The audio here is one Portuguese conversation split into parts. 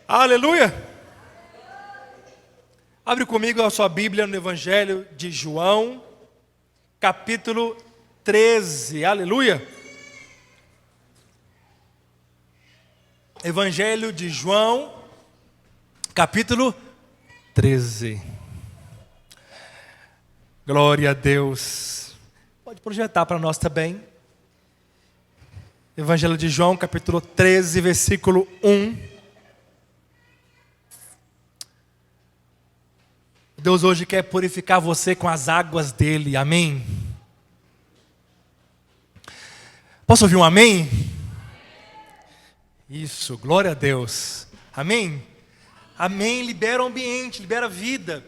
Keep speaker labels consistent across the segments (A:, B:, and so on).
A: Aleluia! Abre comigo a sua Bíblia no Evangelho de João, capítulo 13. Aleluia! Evangelho de João, capítulo 13. Glória a Deus. Pode projetar para nós também. Evangelho de João, capítulo 13, versículo 1. Deus hoje quer purificar você com as águas dele, amém? Posso ouvir um amém? Isso, glória a Deus, amém? Amém, libera o ambiente, libera a vida.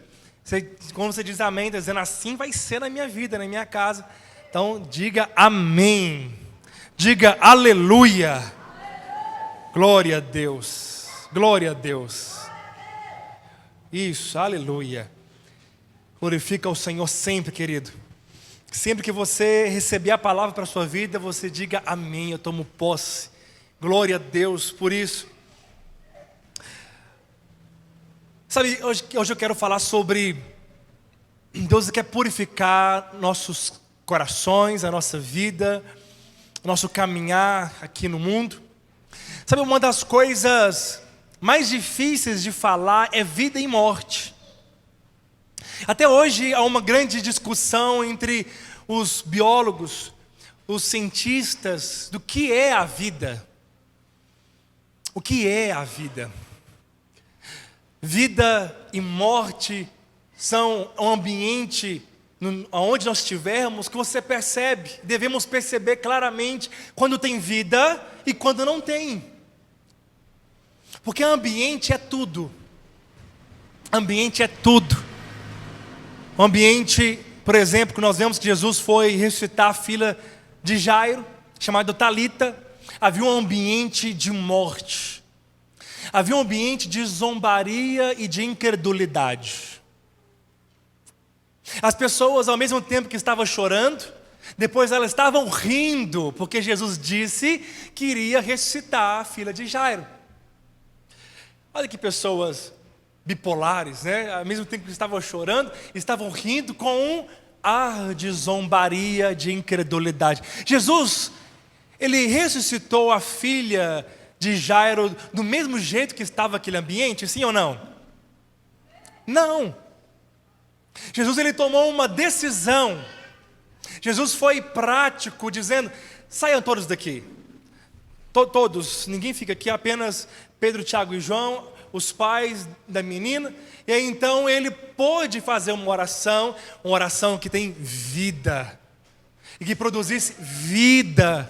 A: Quando você diz amém, está dizendo assim vai ser na minha vida, na minha casa. Então diga amém, diga aleluia, glória a Deus, glória a Deus. Isso, aleluia. Glorifica o Senhor sempre, querido. Sempre que você receber a palavra para a sua vida, você diga amém, eu tomo posse. Glória a Deus por isso. Sabe, hoje eu quero falar sobre Deus quer purificar nossos corações, a nossa vida, nosso caminhar aqui no mundo. Sabe, uma das coisas mais difíceis de falar é vida e morte. Até hoje há uma grande discussão entre os biólogos, os cientistas, do que é a vida. O que é a vida? Vida e morte são um ambiente onde nós estivermos que você percebe, devemos perceber claramente quando tem vida e quando não tem. Porque ambiente é tudo. Ambiente é tudo. O ambiente, por exemplo, que nós vemos que Jesus foi ressuscitar a filha de Jairo, chamada Talita, havia um ambiente de morte. Havia um ambiente de zombaria e de incredulidade. As pessoas, ao mesmo tempo que estavam chorando, depois elas estavam rindo, porque Jesus disse que iria ressuscitar a filha de Jairo. Olha que pessoas bipolares, né? Ao mesmo tempo que estavam chorando, estavam rindo com um ar de zombaria, de incredulidade. Jesus, ele ressuscitou a filha de Jairo do mesmo jeito que estava aquele ambiente, sim ou não? Não. Jesus, ele tomou uma decisão. Jesus foi prático, dizendo: saiam todos daqui. Todos, ninguém fica aqui, apenas Pedro, Tiago e João, os pais da menina. E aí então ele pôde fazer uma oração que tem vida, e que produzisse vida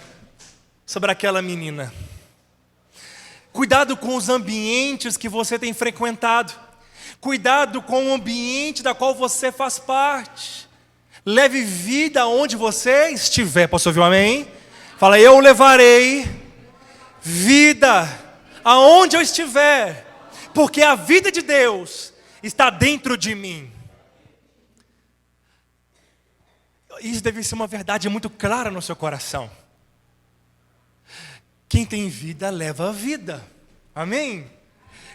A: sobre aquela menina. Cuidado com os ambientes que você tem frequentado. Cuidado com o ambiente da qual você faz parte. Leve vida aonde você estiver. Posso ouvir um amém? Fala, eu levarei vida aonde eu estiver, porque a vida de Deus está dentro de mim. Isso deve ser uma verdade muito clara no seu coração. Quem tem vida leva a vida, amém?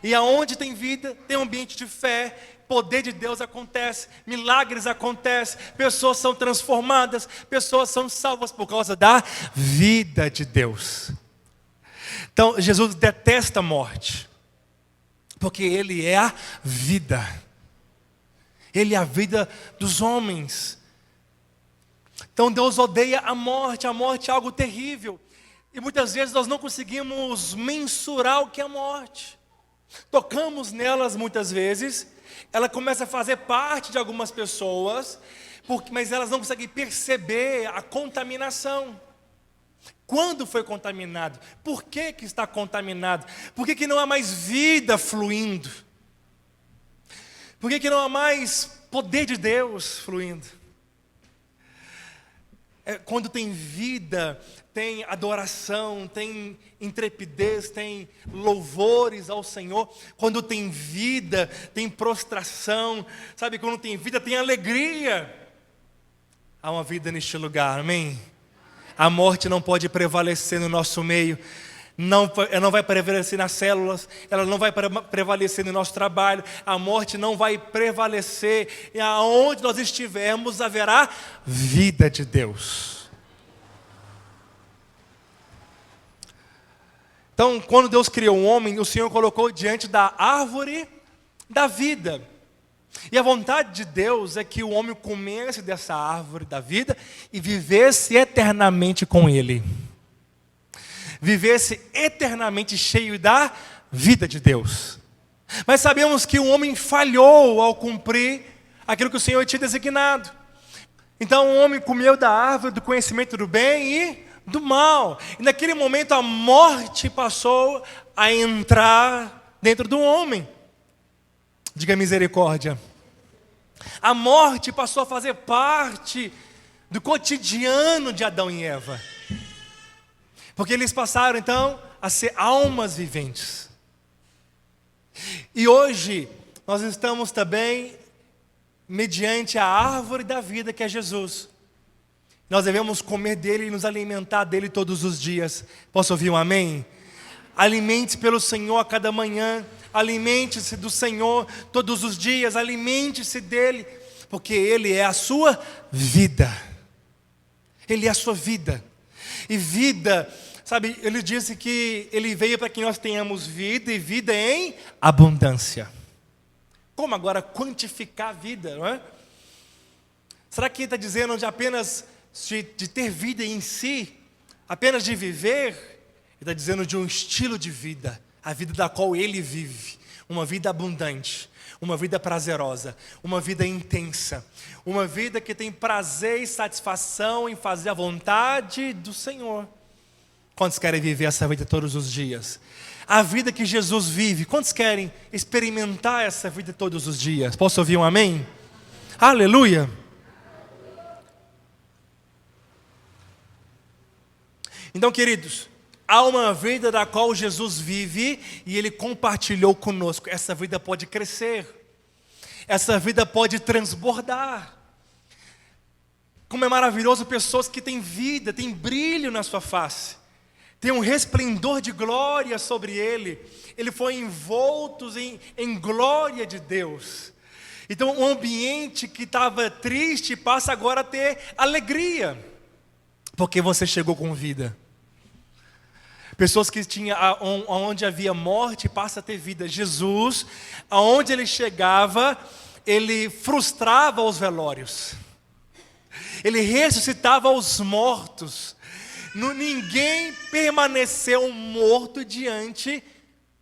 A: E aonde tem vida, tem um ambiente de fé, poder de Deus acontece, milagres acontecem, pessoas são transformadas, pessoas são salvas por causa da vida de Deus. Então, Jesus detesta a morte, porque Ele é a vida. Ele é a vida dos homens. Então, Deus odeia a morte é algo terrível. E muitas vezes nós não conseguimos mensurar o que é a morte. Tocamos nelas muitas vezes, ela começa a fazer parte de algumas pessoas, mas elas não conseguem perceber a contaminação. Quando foi contaminado? Por que está contaminado? Por que não há mais vida fluindo? Por que não há mais poder de Deus fluindo? Quando tem vida, tem adoração, tem intrepidez, tem louvores ao Senhor. Quando tem vida, tem prostração. Sabe, quando tem vida, tem alegria. Há uma vida neste lugar, amém? A morte não pode prevalecer no nosso meio. ela não vai prevalecer nas células, ela não vai prevalecer no nosso trabalho, a morte não vai prevalecer, e aonde nós estivermos haverá vida de Deus. Então, quando Deus criou o homem, o Senhor colocou diante da árvore da vida. E a vontade de Deus é que o homem comesse dessa árvore da vida e vivesse eternamente com Ele. Vivesse eternamente cheio da vida de Deus. Mas sabemos que o homem falhou ao cumprir aquilo que o Senhor tinha designado. Então o homem comeu da árvore do conhecimento do bem e do mal. E naquele momento a morte passou a entrar dentro do homem. Diga misericórdia. A morte passou a fazer parte do cotidiano de Adão e Eva. Porque eles passaram então a ser almas viventes. E hoje nós estamos também mediante a árvore da vida que é Jesus. Nós devemos comer dele e nos alimentar dele todos os dias. Posso ouvir um amém? Alimente-se pelo Senhor a cada manhã. Alimente-se do Senhor todos os dias. Alimente-se dele, porque ele é a sua vida. Ele é a sua vida. E vida, sabe, ele disse que ele veio para que nós tenhamos vida e vida em abundância. Como agora quantificar a vida, não é? Será que ele está dizendo de apenas de ter vida em si, apenas de viver? Ele está dizendo de um estilo de vida, a vida da qual ele vive, uma vida abundante, uma vida prazerosa, uma vida intensa, uma vida que tem prazer e satisfação em fazer a vontade do Senhor. Quantos querem viver essa vida todos os dias? A vida que Jesus vive, quantos querem experimentar essa vida todos os dias? Posso ouvir um amém? Aleluia! Então, queridos, há uma vida da qual Jesus vive e Ele compartilhou conosco. Essa vida pode crescer, essa vida pode transbordar. Como é maravilhoso pessoas que têm vida, têm brilho na sua face, tem um resplendor de glória sobre ele. Ele foi envolto em glória de Deus. Então o ambiente que estava triste passa agora a ter alegria, porque você chegou com vida. Pessoas que tinham, onde havia morte, passa a ter vida. Jesus, aonde ele chegava, ele frustrava os velórios. Ele ressuscitava os mortos. Ninguém permaneceu morto diante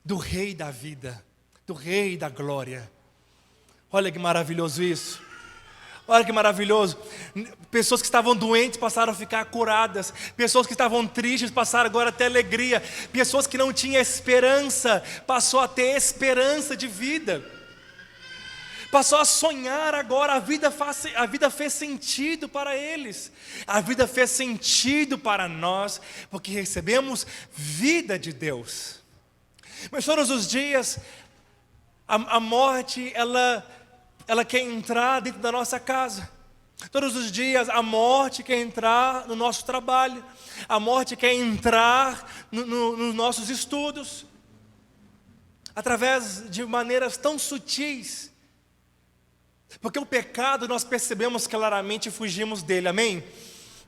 A: do Rei da vida, do Rei da glória. Olha que maravilhoso isso. Olha que maravilhoso. Pessoas que estavam doentes passaram a ficar curadas. Pessoas que estavam tristes passaram agora a ter alegria. Pessoas que não tinham esperança passou a ter esperança de vida. Passou a sonhar agora, a vida fez sentido para eles. A vida fez sentido para nós, porque recebemos vida de Deus. Mas todos os dias, a morte, ela quer entrar dentro da nossa casa. Todos os dias a morte quer entrar no nosso trabalho. A morte quer entrar nos nossos estudos. Através de maneiras tão sutis. Porque o pecado nós percebemos claramente e fugimos dele, amém?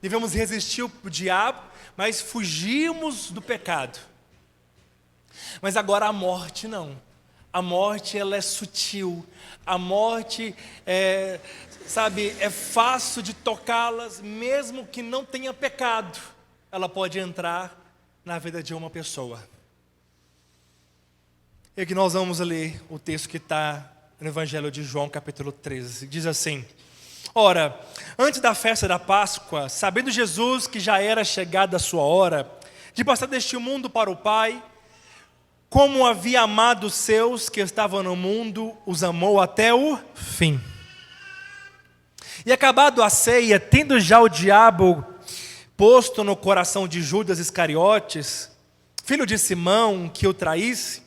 A: Devemos resistir ao diabo, mas fugimos do pecado. Mas agora a morte não. A morte ela é sutil. A morte é fácil de tocá-las, mesmo que não tenha pecado. Ela pode entrar na vida de uma pessoa. E aqui nós vamos ler o texto que está no Evangelho de João, capítulo 13. Diz assim: Ora, antes da festa da Páscoa, sabendo Jesus que já era chegada a sua hora de passar deste mundo para o Pai, como havia amado os seus que estavam no mundo, os amou até o fim. E acabado a ceia, tendo já o diabo posto no coração de Judas Iscariotes, filho de Simão, que o traísse,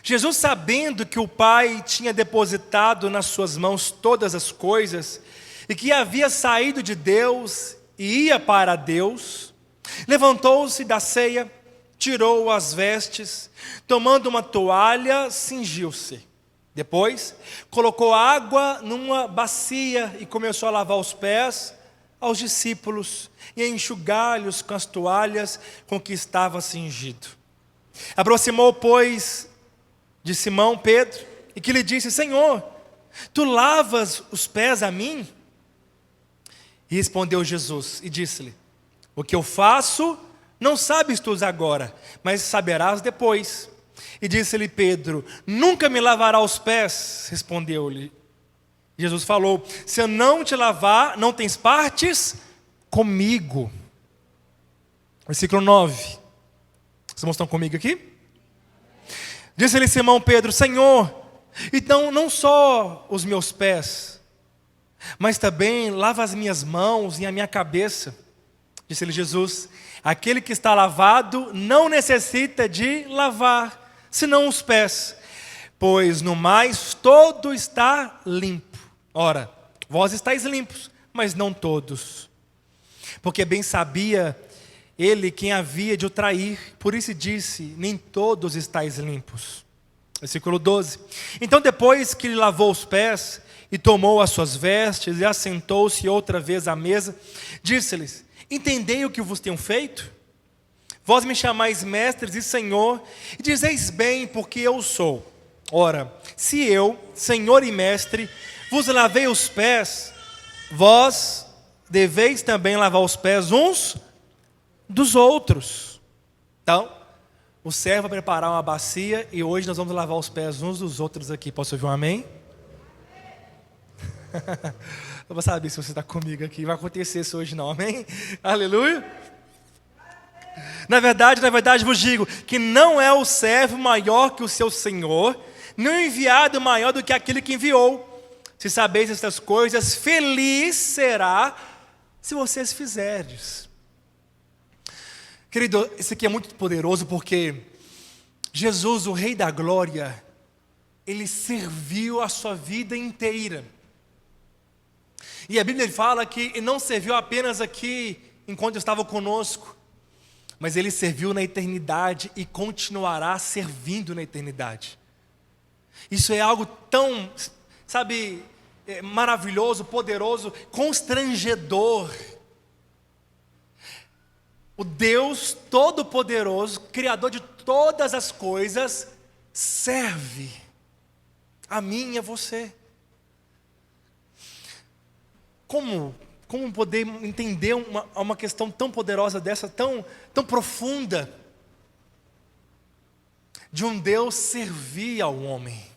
A: Jesus, sabendo que o Pai tinha depositado nas suas mãos todas as coisas, e que havia saído de Deus e ia para Deus, levantou-se da ceia, tirou as vestes, tomando uma toalha, cingiu-se. Depois, colocou água numa bacia e começou a lavar os pés aos discípulos e a enxugar-lhes com as toalhas com que estava cingido. Aproximou, pois, de Simão Pedro e que lhe disse: Senhor, tu lavas os pés a mim? E respondeu Jesus e disse-lhe: o que eu faço não sabes tu agora, mas saberás depois. E disse-lhe Pedro: nunca me lavará os pés? Respondeu-lhe. Jesus falou: se eu não te lavar, não tens partes comigo. Versículo 9. Os irmãos estão comigo aqui? Disse-lhe Simão Pedro: Senhor, então não só os meus pés, mas também lava as minhas mãos e a minha cabeça. Disse-lhe Jesus: aquele que está lavado não necessita de lavar, senão os pés, pois no mais todo está limpo. Ora, vós estáis limpos, mas não todos. Porque bem sabia ele quem havia de o trair, por isso disse: nem todos estáis limpos. Versículo 12. Então depois que lhe lavou os pés, e tomou as suas vestes, e assentou-se outra vez à mesa, disse-lhes: entendei o que vos tenho feito? Vós me chamais mestres e senhor, e dizeis bem, porque eu sou. Ora, se eu, senhor e mestre, vos lavei os pés, vós deveis também lavar os pés uns dos outros. Então, o servo vai preparar uma bacia, e hoje nós vamos lavar os pés uns dos outros aqui. Posso ouvir um amém? Eu vou saber se você está comigo aqui. Vai acontecer isso hoje não, amém? Aleluia. Na verdade vos digo que não é o servo maior que o seu senhor, nem o enviado maior do que aquele que enviou. Se sabeis estas coisas, feliz será se vocês fizerdes. Querido, isso aqui é muito poderoso, porque Jesus, o Rei da Glória, Ele serviu a sua vida inteira. E a Bíblia fala que Ele não serviu apenas aqui, enquanto estava conosco, mas Ele serviu na eternidade e continuará servindo na eternidade. Isso é algo tão, maravilhoso, poderoso, constrangedor. O Deus Todo-Poderoso, Criador de todas as coisas, serve a mim e a você. Como poder entender uma questão tão poderosa dessa, tão profunda, de um Deus servir ao homem?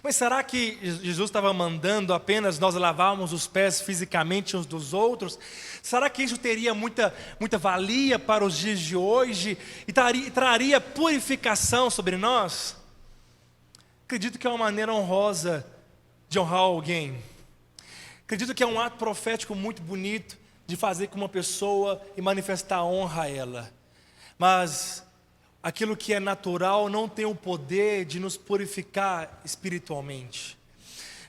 A: Mas será que Jesus estava mandando apenas nós lavarmos os pés fisicamente uns dos outros? Será que isso teria muita valia para os dias de hoje e traria purificação sobre nós? Acredito que é uma maneira honrosa de honrar alguém. Acredito que é um ato profético muito bonito de fazer com uma pessoa e manifestar honra a ela. Mas aquilo que é natural não tem o poder de nos purificar espiritualmente.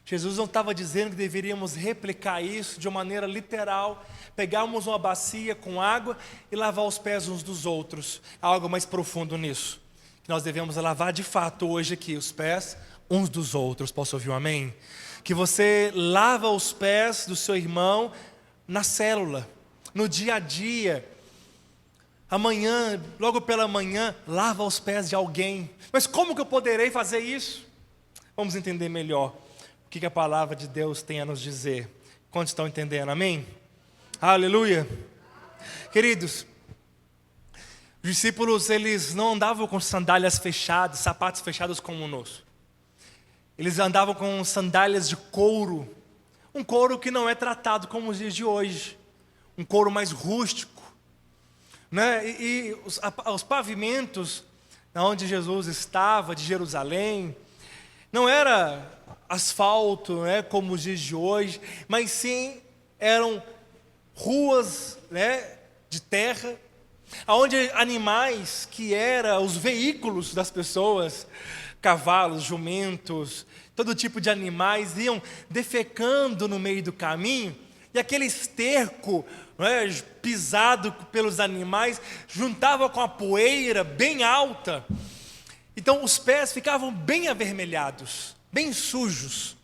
A: Jesus não estava dizendo que deveríamos replicar isso de uma maneira literal, pegarmos uma bacia com água e lavar os pés uns dos outros. Há algo mais profundo nisso, que nós devemos lavar de fato hoje aqui os pés uns dos outros. Posso ouvir um amém? Que você lava os pés do seu irmão na célula, no dia a dia. Amanhã, logo pela manhã, lava os pés de alguém. Mas como que eu poderei fazer isso? Vamos entender melhor o que a palavra de Deus tem a nos dizer. Quantos estão entendendo? Amém? Aleluia. Queridos, os discípulos, eles não andavam com sandálias fechadas, sapatos fechados como o nosso. Eles andavam com sandálias de couro, um couro que não é tratado como os dias de hoje, um couro mais rústico, né? E os pavimentos onde Jesus estava, de Jerusalém, não era asfalto, né, como os dias de hoje, mas sim eram ruas, né, de terra, onde animais que eram os veículos das pessoas, cavalos, jumentos, todo tipo de animais iam defecando no meio do caminho, E aquele esterco, né, pisado pelos animais, juntava com a poeira bem alta. Então os pés ficavam bem avermelhados, bem sujos.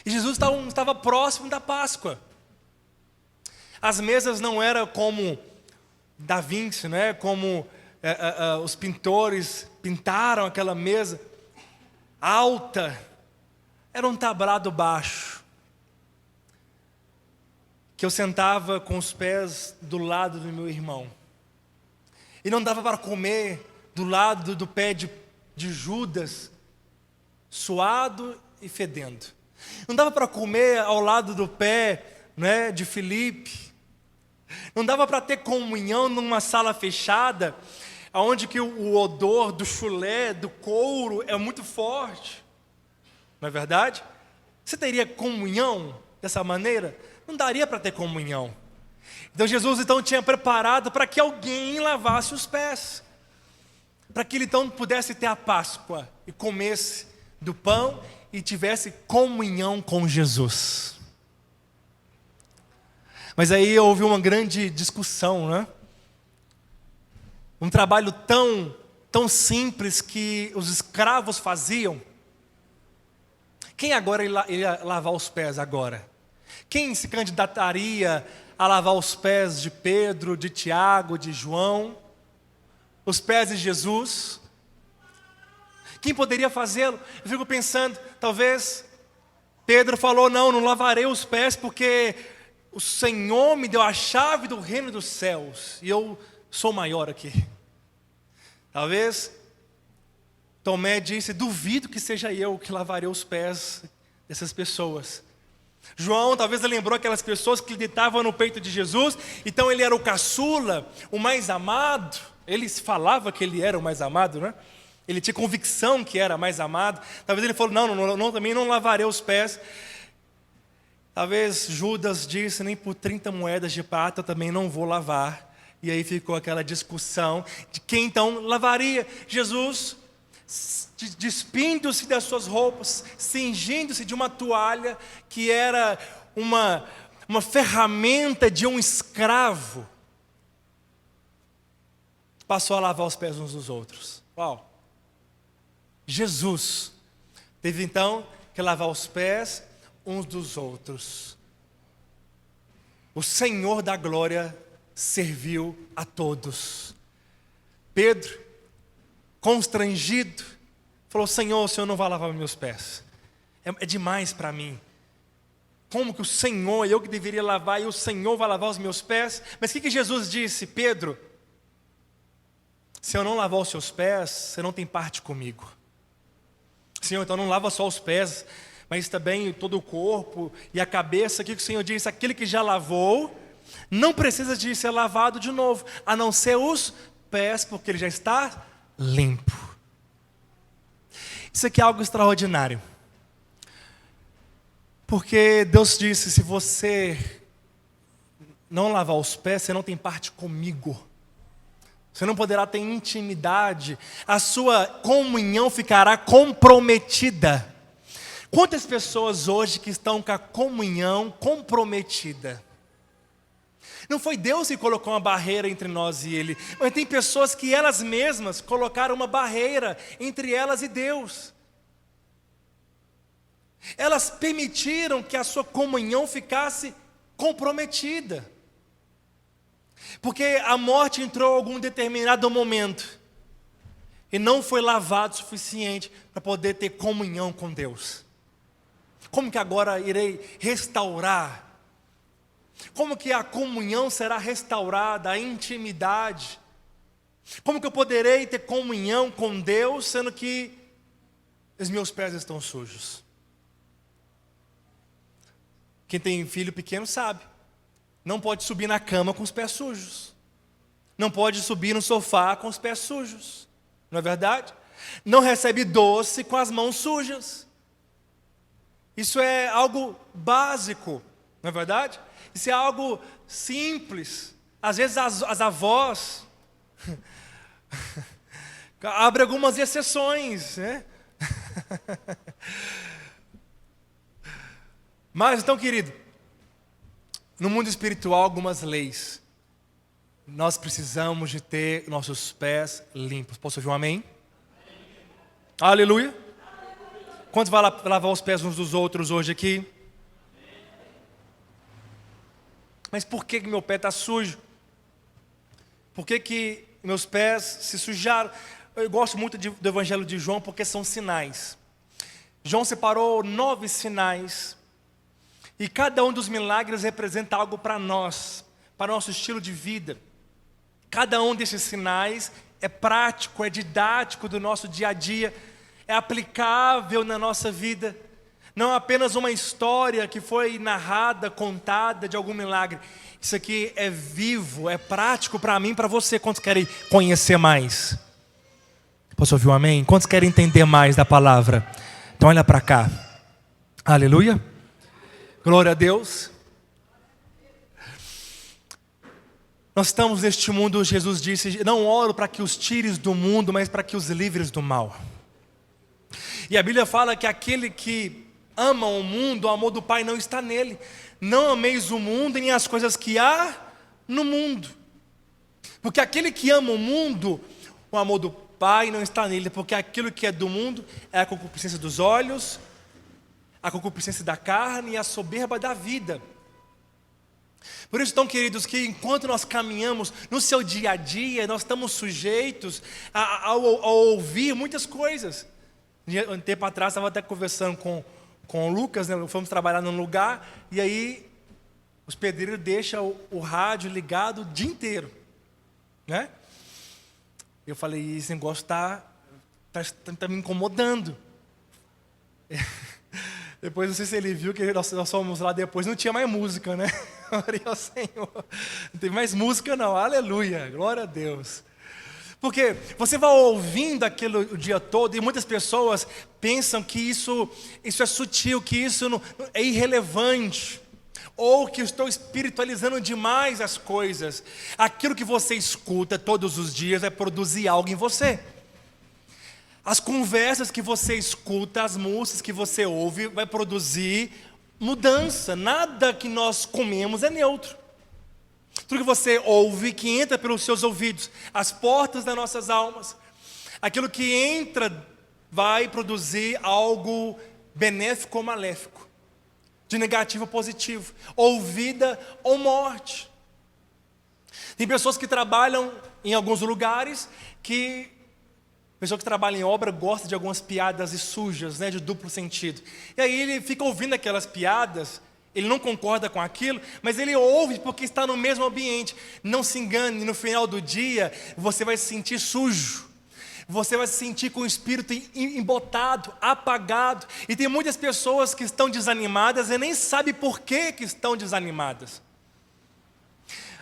A: E Jesus estava próximo da Páscoa. As mesas não eram como Da Vinci, né? Como os pintores pintaram aquela mesa alta. Era um tablado baixo, que eu sentava com os pés do lado do meu irmão. E não dava para comer do lado do pé de Judas, suado e fedendo. Não dava para comer ao lado do pé, né, de Filipe. Não dava para ter comunhão numa sala fechada, onde que o odor do chulé, do couro é muito forte. Não é verdade? Você teria comunhão dessa maneira? Não daria para ter comunhão. Então Jesus tinha preparado para que alguém lavasse os pés, para que ele então pudesse ter a Páscoa e comesse do pão e tivesse comunhão com Jesus. Mas aí houve uma grande discussão, né? Um trabalho tão simples que os escravos faziam. Quem agora ia lavar os pés agora? Quem se candidataria a lavar os pés de Pedro, de Tiago, de João? Os pés de Jesus? Quem poderia fazê-lo? Eu fico pensando, talvez Pedro falou, não lavarei os pés porque o Senhor me deu a chave do reino dos céus e eu sou maior aqui. Talvez Tomé disse, duvido que seja eu que lavarei os pés dessas pessoas. João talvez lembrou aquelas pessoas que deitavam no peito de Jesus, então ele era o caçula, o mais amado. Ele falava que ele era o mais amado, né? Ele tinha convicção que era mais amado. Talvez ele falou, também não lavarei os pés. Talvez Judas disse, nem por 30 moedas de prata eu também não vou lavar. E aí ficou aquela discussão de quem então lavaria. Jesus, despindo-se das suas roupas, cingindo-se de uma toalha que era uma ferramenta de um escravo, passou a lavar os pés uns dos outros. Uau! Jesus teve então que lavar os pés uns dos outros. O Senhor da glória serviu a todos. Pedro, constrangido, falou, Senhor, o Senhor não vai lavar meus pés. É demais para mim. Como que o Senhor, eu que deveria lavar, e o Senhor vai lavar os meus pés? Mas o que Jesus disse? Pedro, se eu não lavar os seus pés, você não tem parte comigo. Senhor, então não lava só os pés, mas também todo o corpo e a cabeça. O que o Senhor disse? Aquele que já lavou, não precisa de ser lavado de novo, a não ser os pés, porque ele já está limpo. Isso aqui é algo extraordinário. Porque Deus disse, se você não lavar os pés, você não tem parte comigo. Você não poderá ter intimidade, a sua comunhão ficará comprometida. Quantas pessoas hoje que estão com a comunhão comprometida? Não foi Deus que colocou uma barreira entre nós e Ele, mas tem pessoas que elas mesmas colocaram uma barreira entre elas e Deus. Elas permitiram que a sua comunhão ficasse comprometida. Porque a morte entrou em algum determinado momento e não foi lavado o suficiente para poder ter comunhão com Deus. Como que agora irei restaurar? Como que a comunhão será restaurada, a intimidade? Como que eu poderei ter comunhão com Deus, sendo que os meus pés estão sujos? Quem tem filho pequeno sabe. Não pode subir na cama com os pés sujos. Não pode subir no sofá com os pés sujos. Não é verdade? Não recebe doce com as mãos sujas. Isso é algo básico, não é verdade? Isso é algo simples. Às vezes as avós abrem algumas exceções, né? Mas então, querido, no mundo espiritual algumas leis. Nós precisamos de ter nossos pés limpos. Posso ouvir um amém? Aleluia. Quantos vai lavar os pés uns dos outros hoje aqui? Mas por que meu pé está sujo? Por que meus pés se sujaram? Eu gosto muito do Evangelho de João porque são sinais. João separou 9 sinais. E cada um dos milagres representa algo para nós, para o nosso estilo de vida. Cada um desses sinais é prático, é didático do nosso dia a dia, é aplicável na nossa vida. Não é apenas uma história que foi narrada, contada de algum milagre. Isso aqui é vivo, é prático para mim, para você. Quantos querem conhecer mais? Posso ouvir um amém? Quantos querem entender mais da palavra? Então olha para cá. Aleluia. Glória a Deus. Nós estamos neste mundo, Jesus disse, não oro para que os tires do mundo, mas para que os livres do mal. E a Bíblia fala que aquele que ama o mundo, o amor do Pai não está nele. Não ameis o mundo nem as coisas que há no mundo. Porque aquele que ama o mundo, o amor do Pai não está nele. Porque aquilo que é do mundo é a concupiscência dos olhos, a concupiscência da carne e a soberba da vida. Por isso, então, queridos, que enquanto nós caminhamos no seu dia a dia, nós estamos sujeitos a ouvir muitas coisas. Um tempo atrás, estava até conversando com o Lucas, né? Fomos trabalhar num lugar, e aí os pedreiros deixam o rádio ligado o dia inteiro, né? Eu falei, esse negócio está me incomodando. Depois, não sei se ele viu que nós fomos lá depois, não tinha mais música, né? Glória ao Senhor. Não tem mais música não, aleluia, glória a Deus. Porque você vai ouvindo aquilo o dia todo e muitas pessoas pensam que isso é sutil, que isso é irrelevante. Ou que eu estou espiritualizando demais as coisas. Aquilo que você escuta todos os dias vai produzir algo em você. As conversas que você escuta, as músicas que você ouve, vai produzir mudança. Nada que nós comemos é neutro. Tudo que você ouve, que entra pelos seus ouvidos, as portas das nossas almas, aquilo que entra vai produzir algo benéfico ou maléfico, de negativo ou positivo, ou vida ou morte. Tem pessoas que trabalham em alguns lugares que... pessoa que trabalha em obra gosta de algumas piadas sujas, né, de duplo sentido. E aí ele fica ouvindo aquelas piadas, ele não concorda com aquilo, mas ele ouve porque está no mesmo ambiente. Não se engane, no final do dia você vai se sentir sujo. Você vai se sentir com o espírito embotado, apagado. E tem muitas pessoas que estão desanimadas e nem sabem por que estão desanimadas.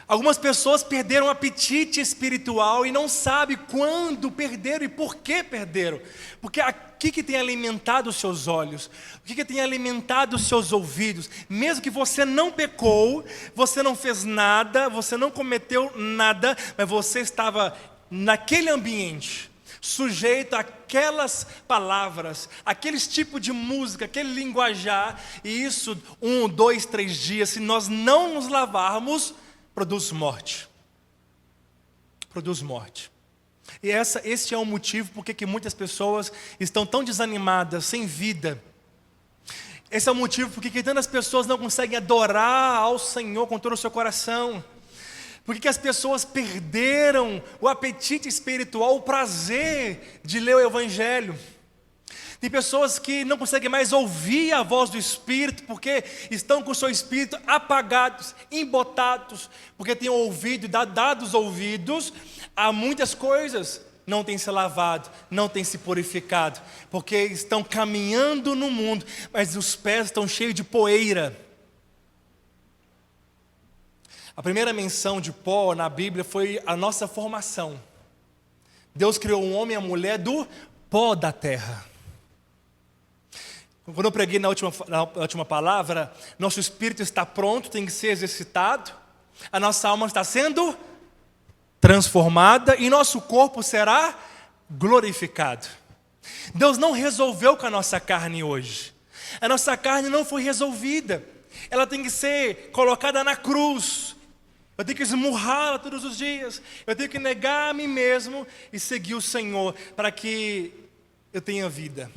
A: Algumas pessoas perderam o apetite espiritual e não sabem quando perderam e por que perderam. Porque aqui que tem alimentado os seus olhos, o que tem alimentado os seus ouvidos. Mesmo que você não pecou, você não fez nada, você não cometeu nada, mas você estava naquele ambiente, sujeito àquelas palavras, aqueles tipos de música, aquele linguajar. E isso, 1, 2, 3 dias, se nós não nos lavarmos, produz morte. Produz morte. E esse é o motivo porque que muitas pessoas estão tão desanimadas, sem vida. Esse é o motivo porque que tantas pessoas não conseguem adorar ao Senhor com todo o seu coração. Porque que as pessoas perderam o apetite espiritual, o prazer de ler o Evangelho. Tem pessoas que não conseguem mais ouvir a voz do Espírito, porque estão com o seu espírito apagados, embotados, porque têm ouvido e dado os ouvidos a muitas coisas, não têm se lavado, não têm se purificado, porque estão caminhando no mundo, mas os pés estão cheios de poeira. A primeira menção de pó na Bíblia foi a nossa formação. Deus criou o homem e a mulher do pó da terra. Quando eu preguei na última palavra, nosso espírito está pronto, tem que ser exercitado, a nossa alma está sendo transformada e nosso corpo será glorificado. Deus não resolveu com a nossa carne hoje. A nossa carne não foi resolvida. ela tem que ser colocada na cruz. Eu tenho que esmurrá-la todos os dias. Eu tenho que negar a mim mesmo e seguir o Senhor para que eu tenha vida.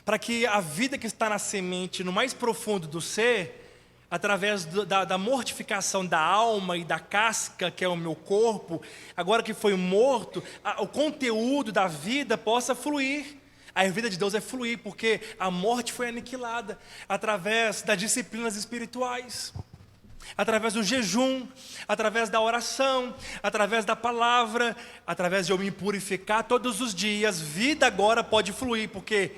A: Para que a vida que está na semente, no mais profundo do ser, através da mortificação da alma e da casca, que é o meu corpo, agora que foi morto, o conteúdo da vida possa fluir. A vida de Deus é fluir, porque a morte foi aniquilada através das disciplinas espirituais, através do jejum, através da oração, através da palavra, através de eu me purificar todos os dias. Vida agora pode fluir, porque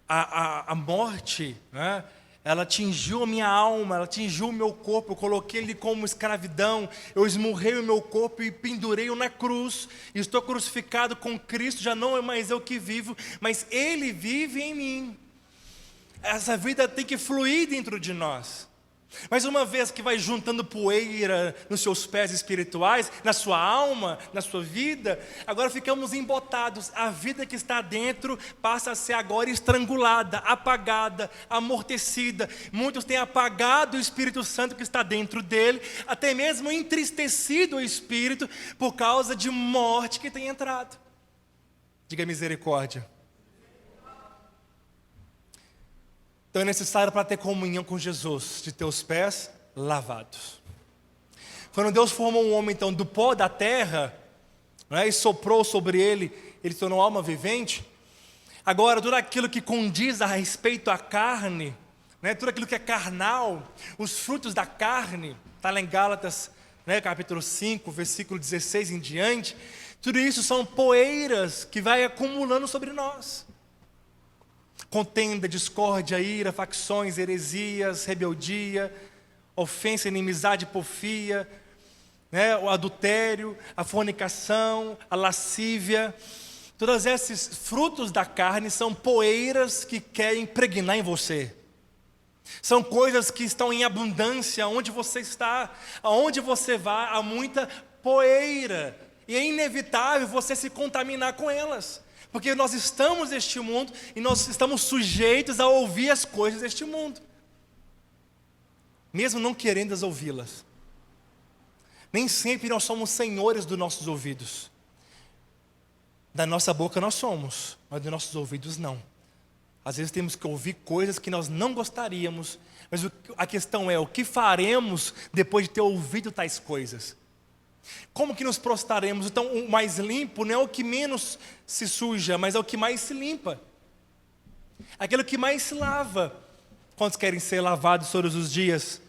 A: a morte, né, ela atingiu a minha alma, ela atingiu o meu corpo. Eu coloquei ele como escravidão, eu esmurrei o meu corpo e pendurei-o na cruz. Estou crucificado com Cristo, já não é mais eu que vivo, mas Ele vive em mim. Essa vida tem que fluir dentro de nós. Mas uma vez que vai juntando poeira nos seus pés espirituais, na sua alma, na sua vida, agora ficamos embotados. A vida que está dentro passa a ser agora estrangulada, apagada, amortecida. Muitos têm apagado o Espírito Santo que está dentro dele, até mesmo entristecido o Espírito por causa de morte que tem entrado. Diga misericórdia. Então é necessário para ter comunhão com Jesus, de ter os pés lavados. Quando Deus formou um homem então do pó da terra, né, e soprou sobre ele, ele se tornou alma vivente. Agora tudo aquilo que condiz a respeito à carne, né, tudo aquilo que é carnal, os frutos da carne, está lá em Gálatas, né, capítulo 5, versículo 16 em diante. Tudo isso são poeiras que vai acumulando sobre nós. Contenda, discórdia, ira, facções, heresias, rebeldia, ofensa, inimizade, porfia, né, o adultério, a fornicação, a lascívia. Todos esses frutos da carne são poeiras que querem impregnar em você. São coisas que estão em abundância onde você está, aonde você vai, há muita poeira. E é inevitável você se contaminar com elas. Porque nós estamos neste mundo e nós estamos sujeitos a ouvir as coisas deste mundo, mesmo não querendo ouvi-las. Nem sempre nós somos senhores dos nossos ouvidos. Da nossa boca nós somos, mas dos nossos ouvidos não. Às vezes temos que ouvir coisas que nós não gostaríamos, mas a questão é, o que faremos depois de ter ouvido tais coisas? Como que nos prostraremos? Então o mais limpo não é o que menos se suja, mas é o que mais se limpa. Aquilo que mais se lava. Quantos querem ser lavados todos os dias?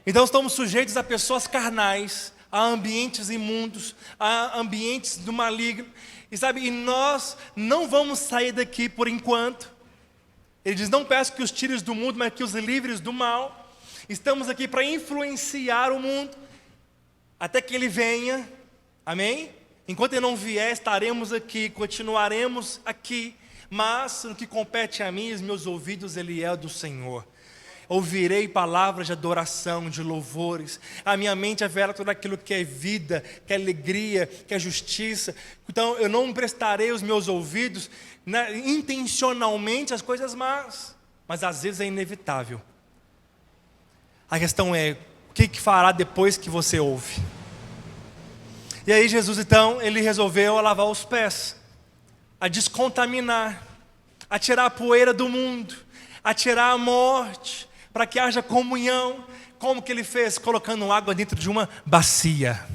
A: Então estamos sujeitos a pessoas carnais, a ambientes imundos, a ambientes do maligno. E sabe, e nós não vamos sair daqui por enquanto. Ele diz, não peço que os tires do mundo, mas que os livres do mal. Estamos aqui para influenciar o mundo, até que Ele venha, amém? Enquanto Ele não vier, estaremos aqui, continuaremos aqui, mas no que compete a mim, os meus ouvidos, Ele é do Senhor. Ouvirei palavras de adoração, de louvores, a minha mente haverá tudo aquilo que é vida, que é alegria, que é justiça. Então eu não emprestarei os meus ouvidos, né, intencionalmente às coisas más, mas às vezes é inevitável. A questão é, o que fará depois que você ouve? E aí Jesus então, Ele resolveu lavar os pés, a descontaminar, a tirar a poeira do mundo, a tirar a morte, para que haja comunhão. Como que Ele fez? Colocando água dentro de uma bacia.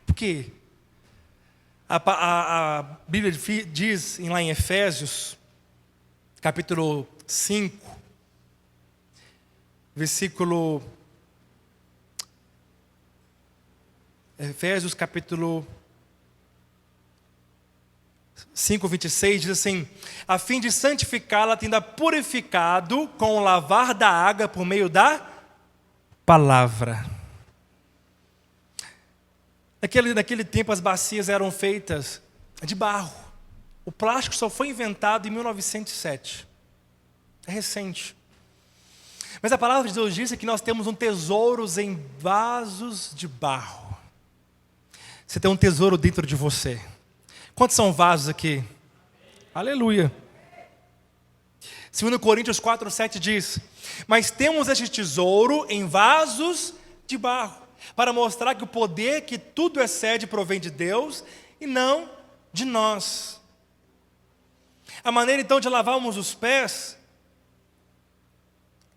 A: Por quê? A Bíblia diz lá em Efésios, capítulo 5, versículo... Efésios capítulo 5, 26, diz assim, a fim de santificá-la, tendo purificado com o lavar da água por meio da palavra. Naquele tempo as bacias eram feitas de barro. O plástico só foi inventado em 1907. É recente. Mas a palavra de Deus diz que nós temos um tesouro em vasos de barro. Você tem um tesouro dentro de você. Quantos são vasos aqui? Aleluia. 2 Coríntios 4:7 diz: mas temos este tesouro em vasos de barro, para mostrar que o poder que tudo excede provém de Deus e não de nós. A maneira então de lavarmos os pés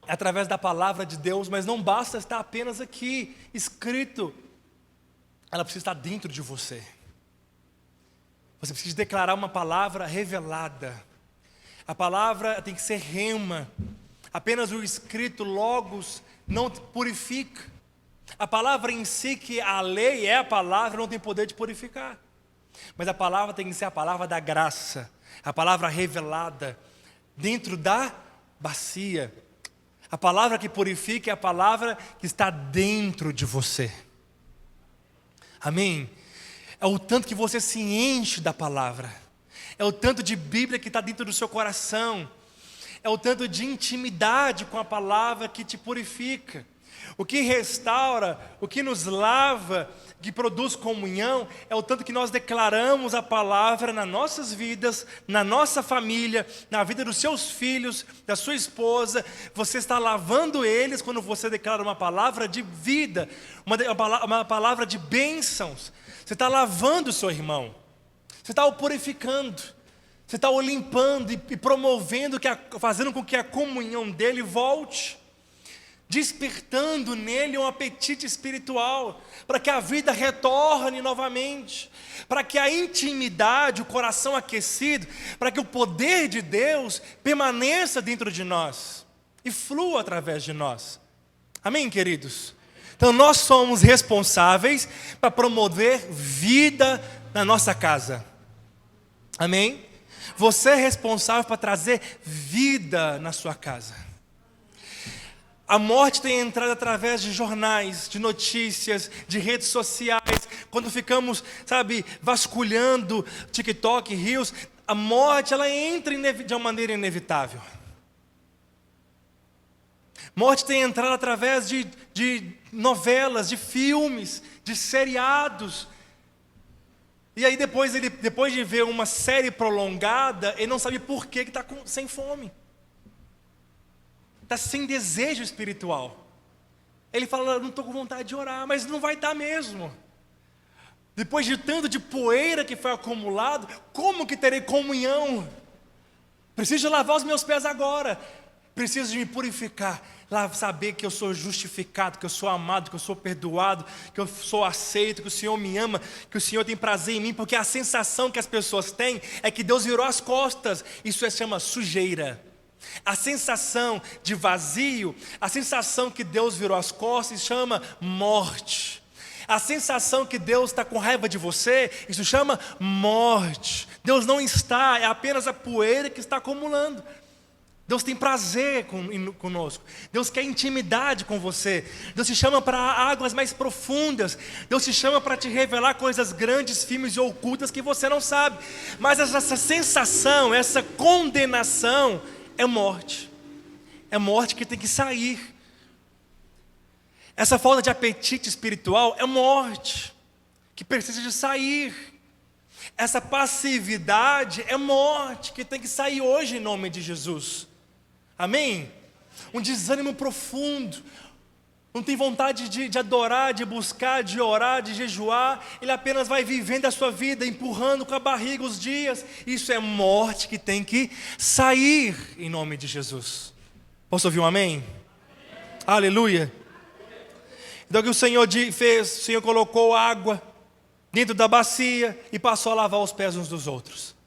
A: é através da palavra de Deus, mas não basta estar apenas aqui, escrito. Ela precisa estar dentro de você. Você precisa declarar uma palavra revelada. A palavra tem que ser rema. Apenas o escrito, logos, não purifica. A palavra em si, que a lei é a palavra, não tem poder de purificar. Mas a palavra tem que ser a palavra da graça, a palavra revelada, dentro da bacia. A palavra que purifica é a palavra que está dentro de você. Amém? É o tanto que você se enche da palavra. É o tanto de Bíblia que está dentro do seu coração. É o tanto de intimidade com a palavra que te purifica. O que restaura, o que nos lava, que produz comunhão, é o tanto que nós declaramos a palavra nas nossas vidas, na nossa família, na vida dos seus filhos, da sua esposa. Você está lavando eles quando você declara uma palavra de vida, uma palavra de bênçãos. Você está lavando o seu irmão, você está o purificando, você está o limpando e promovendo, fazendo com que a comunhão dele volte, despertando nele um apetite espiritual, para que a vida retorne novamente, para que a intimidade, o coração aquecido, para que o poder de Deus permaneça dentro de nós e flua através de nós. Amém, queridos? Então nós somos responsáveis para promover vida na nossa casa. Amém? Você é responsável para trazer vida na sua casa. A morte tem entrado através de jornais, de notícias, de redes sociais. Quando ficamos, vasculhando TikTok, Reels, a morte, ela entra de uma maneira inevitável. Morte tem entrado através de novelas, de filmes, de seriados. E aí depois de ver uma série prolongada, ele não sabe por que está sem fome. Está sem desejo espiritual. Ele fala, não estou com vontade de orar, mas não vai estar mesmo. Depois de tanto de poeira que foi acumulado, como que terei comunhão? Preciso lavar os meus pés agora. Preciso de me purificar. Saber que eu sou justificado, que eu sou amado, que eu sou perdoado, que eu sou aceito, que o Senhor me ama, que o Senhor tem prazer em mim, porque a sensação que as pessoas têm é que Deus virou as costas. Isso se chama sujeira. A sensação de vazio, a sensação que Deus virou as costas, se chama morte. A sensação que Deus está com raiva de você, isso chama morte. Deus não está, é apenas a poeira que está acumulando. Deus tem prazer conosco. Deus quer intimidade com você. Deus te chama para águas mais profundas. Deus te chama para te revelar coisas grandes, firmes e ocultas que você não sabe. Mas essa sensação, essa condenação é morte. É morte que tem que sair. Essa falta de apetite espiritual é morte que precisa de sair. Essa passividade é morte que tem que sair hoje em nome de Jesus. Amém? Um desânimo profundo. Não tem vontade de adorar, de buscar, de orar, de jejuar. Ele apenas vai vivendo a sua vida, empurrando com a barriga os dias. Isso é morte que tem que sair em nome de Jesus. Posso ouvir um amém? Amém. Aleluia. Então o que o Senhor fez? O Senhor colocou água dentro da bacia e passou a lavar os pés uns dos outros.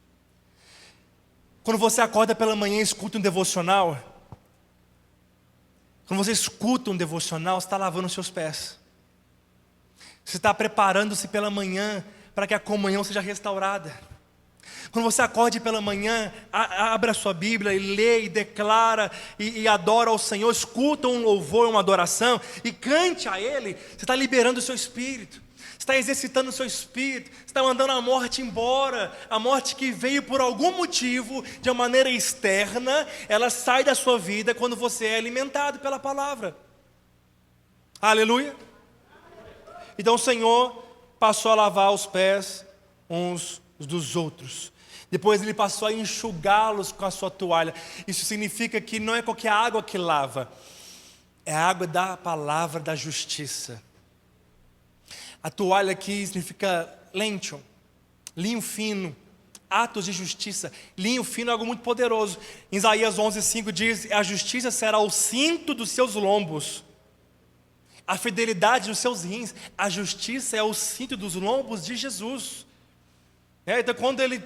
A: Quando você acorda pela manhã e escuta um devocional, quando você escuta um devocional, você está lavando os seus pés. Você está preparando-se pela manhã para que a comunhão seja restaurada. Quando você acorde pela manhã, abre a sua Bíblia e lê e declara e adora ao Senhor, escuta um louvor, uma adoração e cante a Ele, você está liberando o seu espírito. Está exercitando o seu espírito, está mandando a morte embora. A morte que veio por algum motivo, de uma maneira externa, ela sai da sua vida quando você é alimentado pela palavra. Aleluia. Então o Senhor passou a lavar os pés uns dos outros. Depois ele passou a enxugá-los com a sua toalha. Isso significa que não é qualquer água que lava, é a água da palavra da justiça. A toalha aqui significa lention, linho fino, atos de justiça. Linho fino é algo muito poderoso. Em Isaías 11:5 diz: a justiça será o cinto dos seus lombos, a fidelidade dos seus rins. A justiça é o cinto dos lombos de Jesus. Então quando ele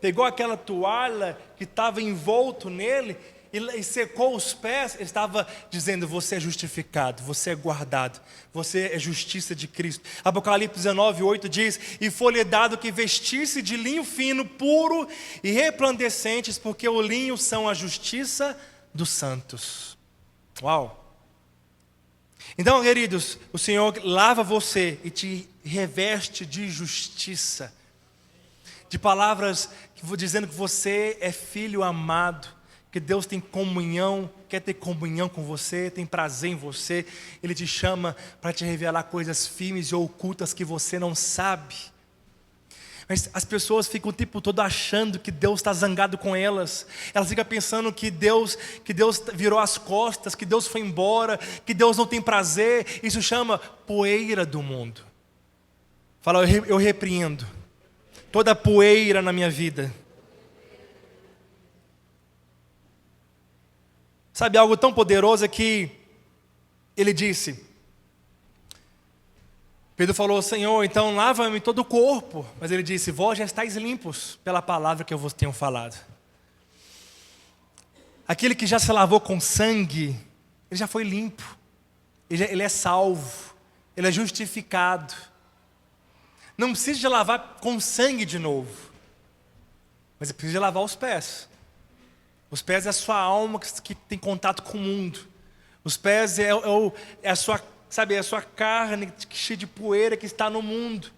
A: pegou aquela toalha que estava envolto nele e secou os pés, ele estava dizendo: você é justificado, você é guardado, você é justiça de Cristo. Apocalipse 19:8 diz: e foi-lhe dado que vestisse de linho fino, puro e resplandecentes, porque o linho são a justiça dos santos. Uau! Então, queridos, o Senhor lava você e te reveste de justiça, de palavras dizendo que você é filho amado, que Deus tem comunhão, quer ter comunhão com você, tem prazer em você. Ele te chama para te revelar coisas firmes e ocultas que você não sabe. Mas as pessoas ficam o tempo todo achando que Deus está zangado com elas. Elas ficam pensando que Deus virou as costas, que Deus foi embora, que Deus não tem prazer. Isso chama poeira do mundo. Fala: eu repreendo toda poeira na minha vida. Sabe, algo tão poderoso é que ele disse, Pedro falou: Senhor, então lava-me todo o corpo. Mas ele disse: vós já estáis limpos pela palavra que eu vos tenho falado. Aquele que já se lavou com sangue, ele já foi limpo, ele é salvo, ele é justificado. Não precisa de lavar com sangue de novo, mas ele precisa de lavar os pés. Os pés é a sua alma que tem contato com o mundo. Os pés é a sua, sabe, é a sua carne cheia de poeira que está no mundo.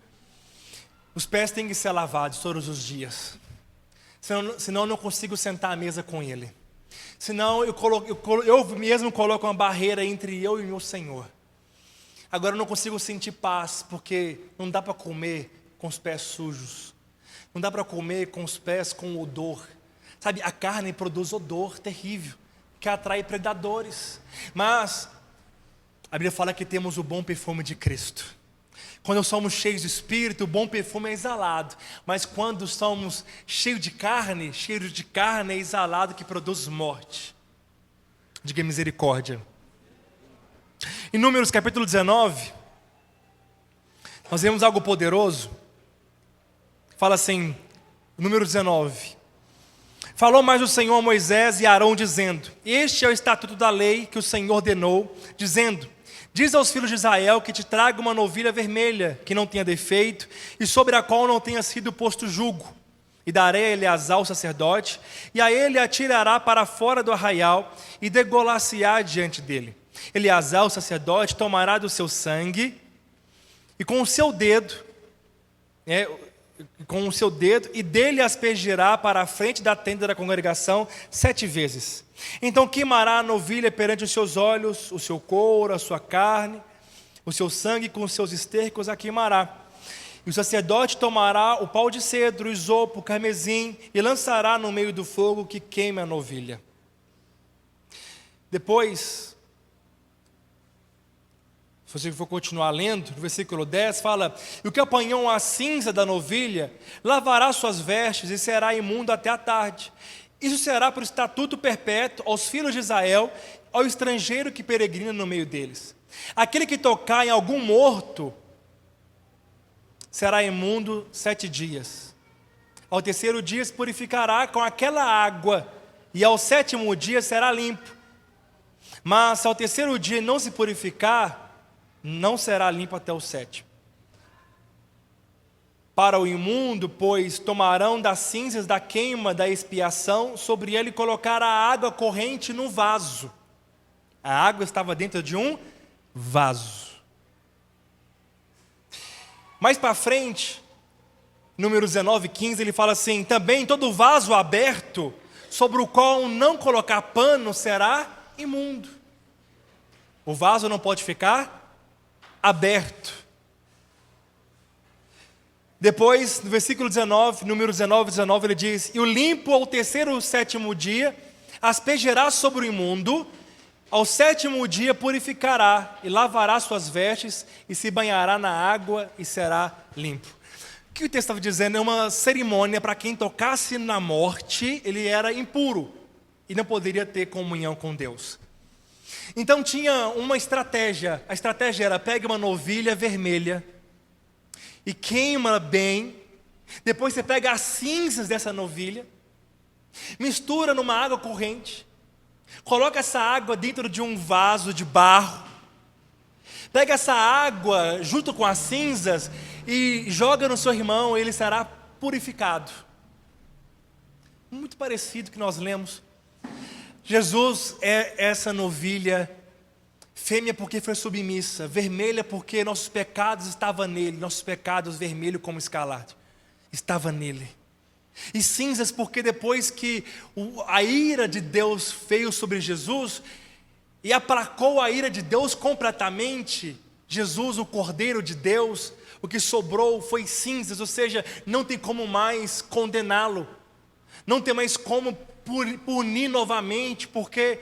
A: Os pés têm que ser lavados todos os dias. Senão eu não consigo sentar à mesa com Ele. Senão eu mesmo coloco uma barreira entre eu e o meu Senhor. Agora eu não consigo sentir paz, porque não dá para comer com os pés sujos. Não dá para comer com os pés com odor. Sabe, a carne produz odor terrível, que atrai predadores. Mas a Bíblia fala que temos o bom perfume de Cristo. Quando somos cheios de Espírito, o bom perfume é exalado. Mas quando somos cheios de carne, é exalado, que produz morte. Diga misericórdia. Em Números capítulo 19, nós vemos algo poderoso. Fala assim, número 19. Falou mais o Senhor a Moisés e a Arão, dizendo: este é o estatuto da lei que o Senhor ordenou, dizendo: diz aos filhos de Israel que te traga uma novilha vermelha, que não tenha defeito, e sobre a qual não tenha sido posto jugo. E darei a Eleazar o sacerdote, e a ele atirará para fora do arraial, e degolar-se-á diante dele. Eleazar o sacerdote tomará do seu sangue, e com o seu dedo, e dele aspergirá para a frente da tenda da congregação 7 vezes. Então queimará a novilha perante os seus olhos, o seu couro, a sua carne, o seu sangue com os seus estercos a queimará. E o sacerdote tomará o pau de cedro, o isopo, o carmesim, e lançará no meio do fogo que queima a novilha. Depois, se você for continuar lendo, no versículo 10 fala: e o que apanhou a cinza da novilha, lavará suas vestes e será imundo até a tarde. Isso será por estatuto perpétuo aos filhos de Israel, ao estrangeiro que peregrina no meio deles. Aquele que tocar em algum morto será imundo 7 dias. Ao terceiro dia se purificará com aquela água, e ao 7º dia será limpo. Mas se ao terceiro dia não se purificar, não será limpo até o 7º. Para o imundo, pois, tomarão das cinzas da queima da expiação, sobre ele colocar a água corrente num vaso. A água estava dentro de um vaso. Mais para frente, número 19:15, ele fala assim: também todo vaso aberto, sobre o qual não colocar pano, será imundo. O vaso não pode ficar aberto. Depois, no versículo 19, número 19, ele diz: e o limpo ao terceiro ou sétimo dia aspergerá sobre o imundo, ao sétimo dia purificará e lavará suas vestes e se banhará na água e será limpo. O que o texto estava dizendo é uma cerimônia para quem tocasse na morte, ele era impuro e não poderia ter comunhão com Deus. Então tinha uma estratégia, a estratégia era: pega uma novilha vermelha e queima bem, depois você pega as cinzas dessa novilha, mistura numa água corrente, coloca essa água dentro de um vaso de barro, pega essa água junto com as cinzas e joga no seu irmão, ele será purificado. Muito parecido que nós lemos. Jesus é essa novilha fêmea porque foi submissa, vermelha porque nossos pecados estavam nele, nossos pecados vermelho como escarlate, estava nele. E cinzas porque depois que a ira de Deus veio sobre Jesus e aplacou a ira de Deus completamente, Jesus, o Cordeiro de Deus, o que sobrou foi cinzas, ou seja, não tem como mais condená-lo, não tem mais como punir novamente, porque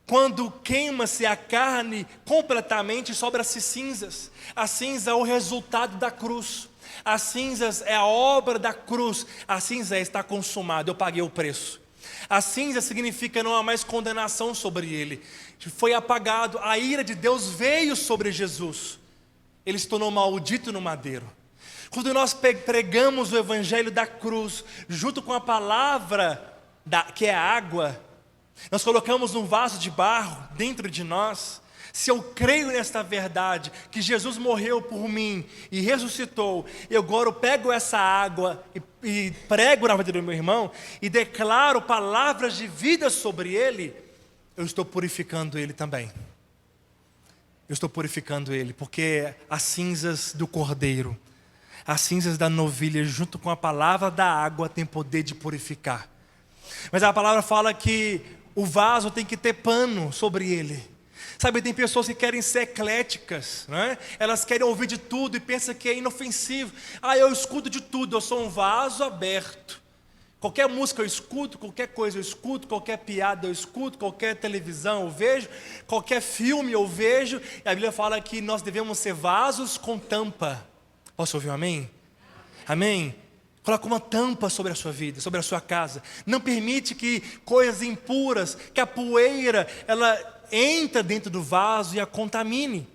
A: quando queima-se a carne completamente, sobra-se cinzas. A cinza é o resultado da cruz. As cinzas é a obra da cruz. A cinza está consumado, eu paguei o preço. A cinza significa não há mais condenação sobre ele. Foi apagado, a ira de Deus veio sobre Jesus. Ele se tornou maldito no madeiro. Quando nós pregamos o evangelho da cruz, junto com a palavra que é a água, nós colocamos um vaso de barro dentro de nós. Se eu creio nesta verdade, que Jesus morreu por mim e ressuscitou, eu agora pego essa água e prego na vida do meu irmão e declaro palavras de vida sobre ele, eu estou purificando ele também. Eu estou purificando ele, porque as cinzas do cordeiro, as cinzas da novilha, junto com a palavra da água, tem poder de purificar. Mas a palavra fala que o vaso tem que ter pano sobre ele. Sabe, tem pessoas que querem ser ecléticas, né? Elas querem ouvir de tudo e pensam que é inofensivo. Eu escuto de tudo, eu sou um vaso aberto. Qualquer música eu escuto, qualquer coisa eu escuto, qualquer piada eu escuto, qualquer televisão eu vejo, qualquer filme eu vejo. E a Bíblia fala que nós devemos ser vasos com tampa. Posso ouvir um amém? Amém? Coloca uma tampa sobre a sua vida, sobre a sua casa. Não permite que coisas impuras, que a poeira, ela entra dentro do vaso e a contamine.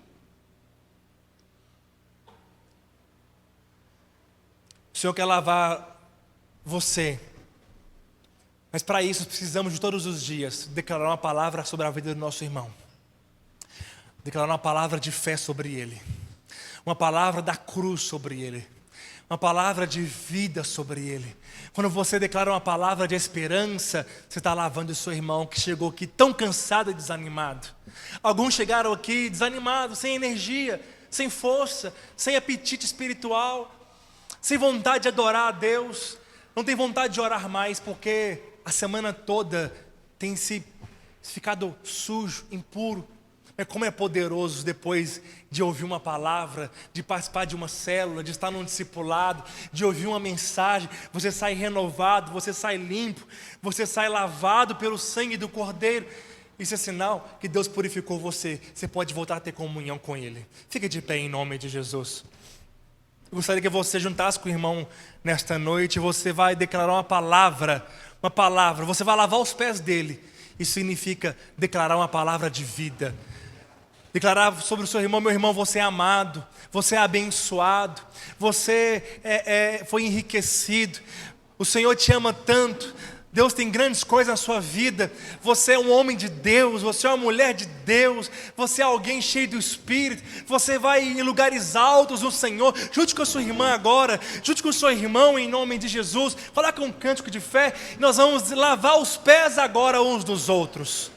A: O Senhor quer lavar você. Mas para isso precisamos de todos os dias declarar uma palavra sobre a vida do nosso irmão. Declarar uma palavra de fé sobre ele. Uma palavra da cruz sobre ele. Uma palavra de vida sobre ele. Quando você declara uma palavra de esperança, você está lavando o seu irmão que chegou aqui tão cansado e desanimado. Alguns chegaram aqui desanimados, sem energia, sem força, sem apetite espiritual, sem vontade de adorar a Deus, não tem vontade de orar mais porque a semana toda tem se ficado sujo, impuro. Mas como é poderoso depois de ouvir uma palavra, de participar de uma célula, de estar num discipulado, de ouvir uma mensagem, você sai renovado, você sai limpo, você sai lavado pelo sangue do Cordeiro. Isso é sinal que Deus purificou você. Você pode voltar a ter comunhão com Ele. Fique de pé em nome de Jesus. Eu gostaria que você juntasse com o irmão nesta noite. Você vai declarar uma palavra. Você vai lavar os pés dele. Isso significa declarar uma palavra de vida. Declarar sobre o seu irmão: meu irmão, você é amado, você é abençoado, você foi enriquecido, o Senhor te ama tanto, Deus tem grandes coisas na sua vida, você é um homem de Deus, você é uma mulher de Deus, você é alguém cheio do Espírito, você vai em lugares altos no Senhor. Junte com a sua irmã agora, junte com o seu irmão em nome de Jesus, coloque um cântico de fé, e nós vamos lavar os pés agora uns dos outros.